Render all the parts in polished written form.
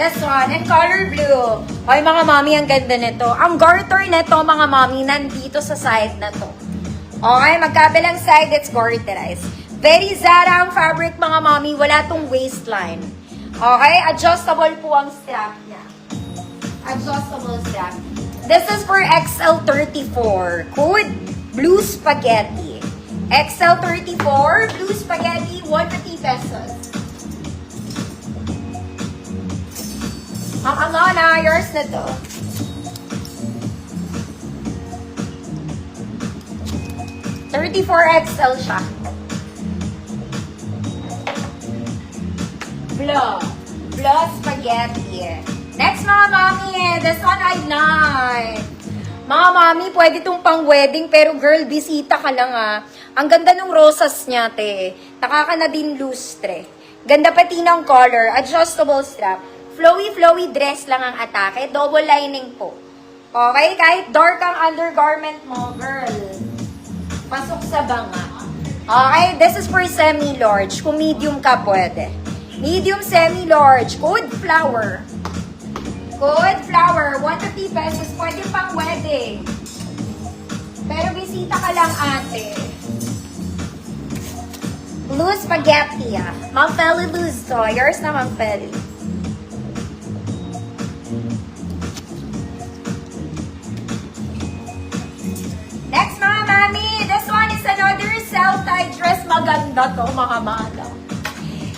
This one, and color blue. Hoy mga mami, ang ganda nito. Ang garter nito, mga mami, nandito sa side na to. Okay, magkabilang side, it's garterized. Very Zara ang fabric, mga mami. Wala tong waistline. Okay, adjustable po ang strap niya. Adjustable strap. This is for XL34. Code Blue Spaghetti. XL34, Blue Spaghetti, 150 pesos. Ang Angana, yours na to. XL siya. Blue spaghetti. Next, mga mami, this one I like. Mga mami, pwede itong pang wedding, pero girl, bisita ka lang ah. Ang ganda ng rosas niya, te. Taka ka na din lustre. Ganda pati ng color, adjustable strap. Flowy dress lang ang atake. Double lining po. Okay? Kahit dark ang undergarment mo, girl. Pasok sa banga. Okay? This is for semi-large. Kung medium ka, pwede. Medium, semi-large. Code flower. Code flower. 150 pesos. Pwede pang wedding. Pero bisita ka lang, ate. Blue spaghetti, ah. Mount Feli Blues to. Yours na, Mount Feli. Next, mga mami, this one is another self-tie dress. Maganda to, mga mala.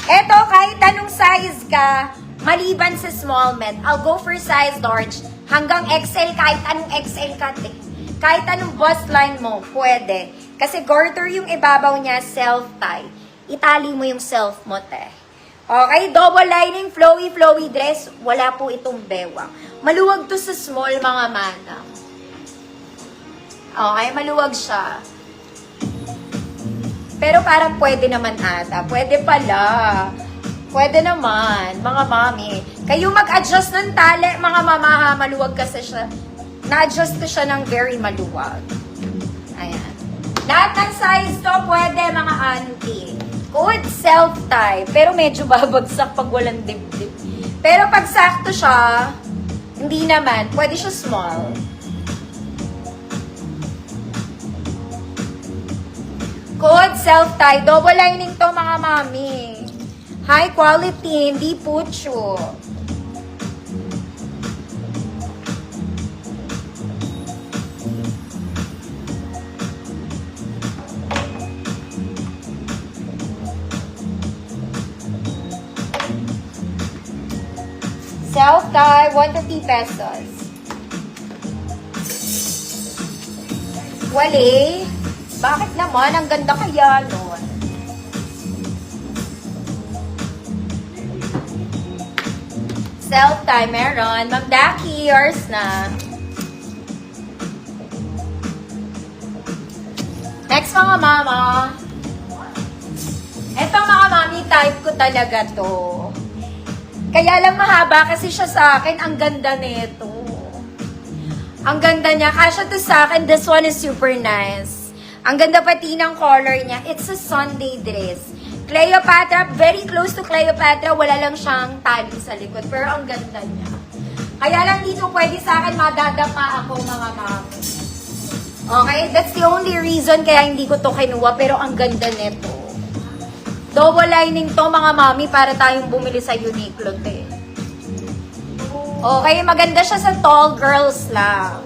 Eto, kahit anong size ka, maliban sa small med, I'll go for size large. Hanggang XL, kahit anong XL ka, te. Kahit anong bust line mo, pwede. Kasi garter yung ibabaw niya, self-tie. Itali mo yung self mo, te. Okay, double lining, flowy dress. Wala po itong bewang. Maluwag to sa small, mga manang. Okay, maluwag siya. Pero parang pwede naman ata. Pwede pala. Pwede naman, mga mami. Kayo mag-adjust ng tali, mga mama, maluwag kasi siya. Na-adjust ko siya ng very maluwag. Ayan. Lahat ng size to, pwede, mga auntie. Code self-tie. Pero medyo babagsak pag walang dibdib. Pero pag sakto siya, hindi naman. Pwede siya small. Code self-tie. Double lining to, mga mami. High quality, hindi pucho. Self-tie, 150 pesos. Wale. Bakit naman? Ang ganda kaya nun. Self-tie meron. Ma'am Daki, yours na. Next, mga mama. Ito, mga mami, type ko talaga to. Kaya lang mahaba kasi siya sa akin. Ang ganda nito. Ang ganda niya. Kasya to sa akin. This one is super nice. Ang ganda pati ng color niya. It's a Sunday dress. Cleopatra, very close to Cleopatra. Wala lang siyang tali sa likod. Pero ang ganda niya. Kaya lang dito pwede sa akin madadapa ako, mga mami. Okay? That's the only reason kaya hindi ko to kinuha. Pero ang ganda nito. Double lining to, mga mami, para tayong bumili sa Uniqlo, te. Okay? Maganda siya sa tall girls lang.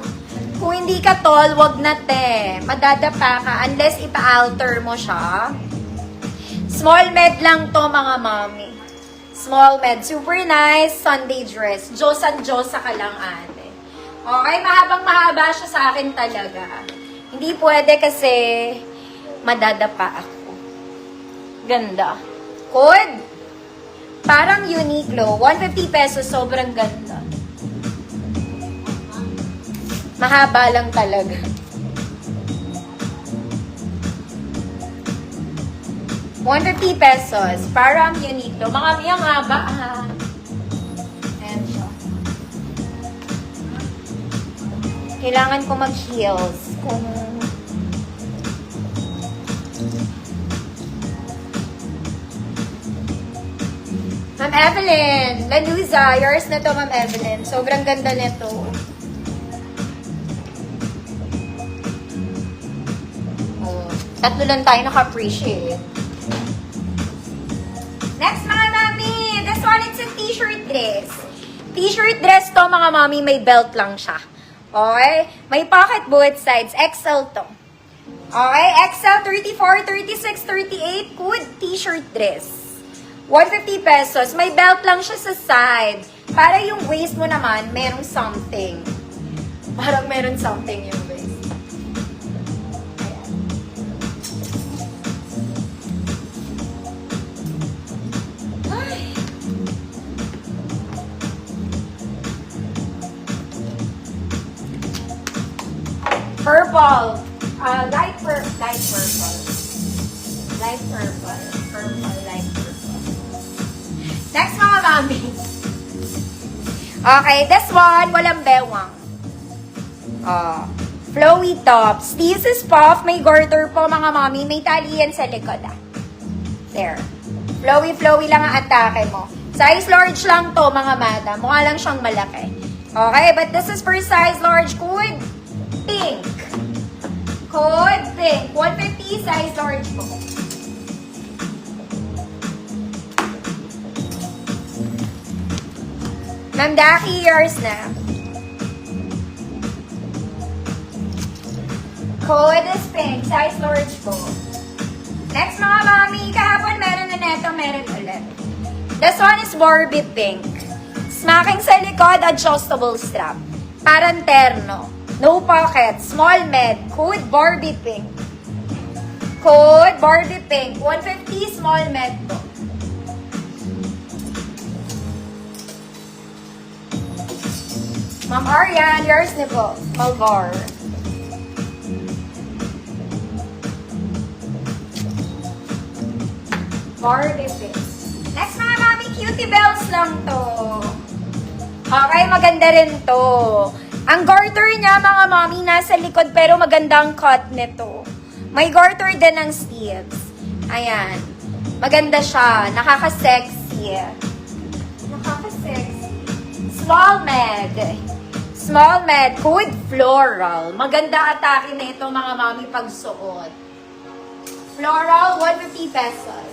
Kung hindi ka tall, wag na, te. Madadapa ka unless ipa-alter mo siya. Small med lang to, mga mami. Small med. Super nice Sunday dress. Diyosa ka lang, ate. Okay? Mahabang mahaba siya sa akin talaga. Hindi pwede kasi madadapa ako. Ganda. Code? Parang Uniqlo. 150 pesos. Sobrang ganda. Mahaba lang talaga. $150 pesos. Parang Uniqlo. Mga miyang haba, ha? Ayan siya. Kailangan ko mag-heels. Kung... Ma'am Evelyn, Lanuza, yours na to, Ma'am Evelyn. Sobrang ganda nito. Oh, tatlo lang tayo naka-appreciate. Next, mga mami, this one, it's a t-shirt dress. T-shirt dress to, mga mami, may belt lang siya. Okay? May pocket both sides. XL to. Okay? XL 34, 36, 38. Good t-shirt dress. 150 pesos. May belt lang siya sa side. Para yung waist mo naman, merong something. Parang meron something yung waist. Ayan. Ay. Purple. Light purple. Light purple. Light purple. Purple, light purple. Next, mga mami. Okay, this one, walang bewang. Flowy tops. This is puff. May garter po, mga mami. May tali yan sa likod, There. Flowy lang ang atake mo. Size large lang to, mga madam. Mukha lang siyang malaki. Okay, but this is for size large. Good. Pink. Code pink. 150 size large po. Ma'am Daki, yours na. Code is pink. Size large po. Next, mga mami. Kahapon meron na neto, meron ulit. This one is Barbie pink. Smacking sa likod, adjustable strap. Parang terno. No pocket. Small med. Code Barbie pink. Code Barbie pink. 150 small med po. Ma'am Ariane, yours na po. Malvar. Barbie pink. Next, mga mami, cutie bells lang to. Okay, maganda rin to. Ang garter niya, mga mami, nasa likod pero maganda ang cut nito. May garter din ng sleeves. Ayan. Maganda siya. Nakaka-sexy. Nakaka-sexy. Small med. Small med. Code floral. Maganda atake nito, mga mami, pagsuot. Floral, 150 pesos.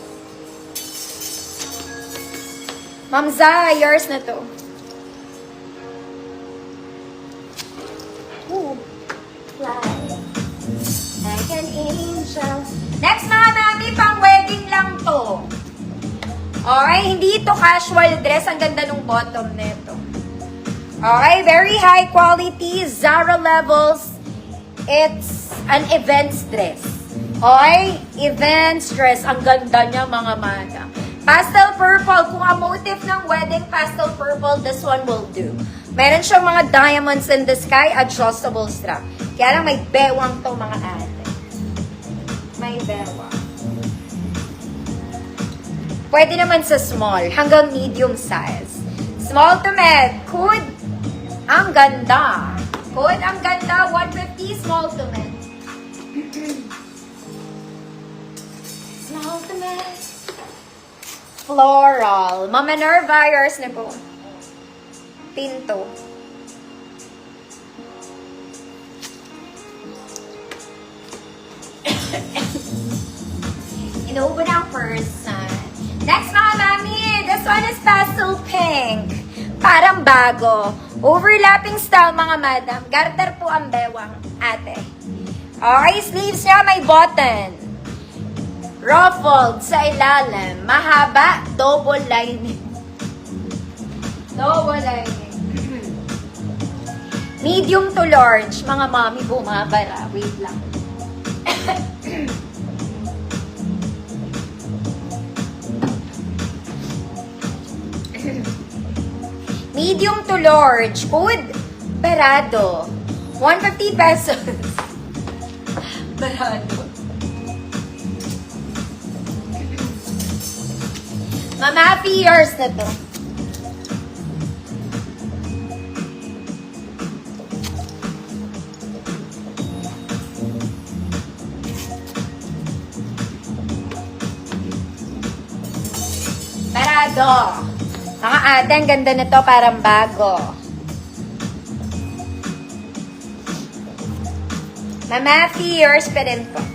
Ma'am Za, yours na to. Fly like an angel. Next, mga mami, pang wedding lang to. Okay, hindi ito casual dress. Ang ganda ng bottom nito. Okay, very high quality, Zara levels. It's an events dress. Okay, events dress. Ang ganda niya, mga madam. Pastel purple. Kung ang motif ng wedding, pastel purple, this one will do. Meron siyang mga diamonds in the sky, adjustable strap. Kaya lang may bewang to, mga ate. May bewang. Pwede naman sa small, hanggang medium size. Small to med, good. Ang ganda. Good, ang ganda. 150, small to med. Small to med. Floral. Mama Nerva, yours na po. Pinto. Inuubo na ang person. Next, mga mami, this one is pastel pink. Parang bago. Overlapping style, mga madam. Garter po ang bewang, ate. Okay, sleeves niya may button. Ruffled sa ilalim. Mahaba, double lining. Double lining. Medium to large. Mga mami, bumabara. Wait lang. Medium to large. Good. Barado. 150 pesos. Barado. Mama, years na to. Barado. Mga ate, ang ganda na to, parang bago. Mama Fee, yours pa rin po.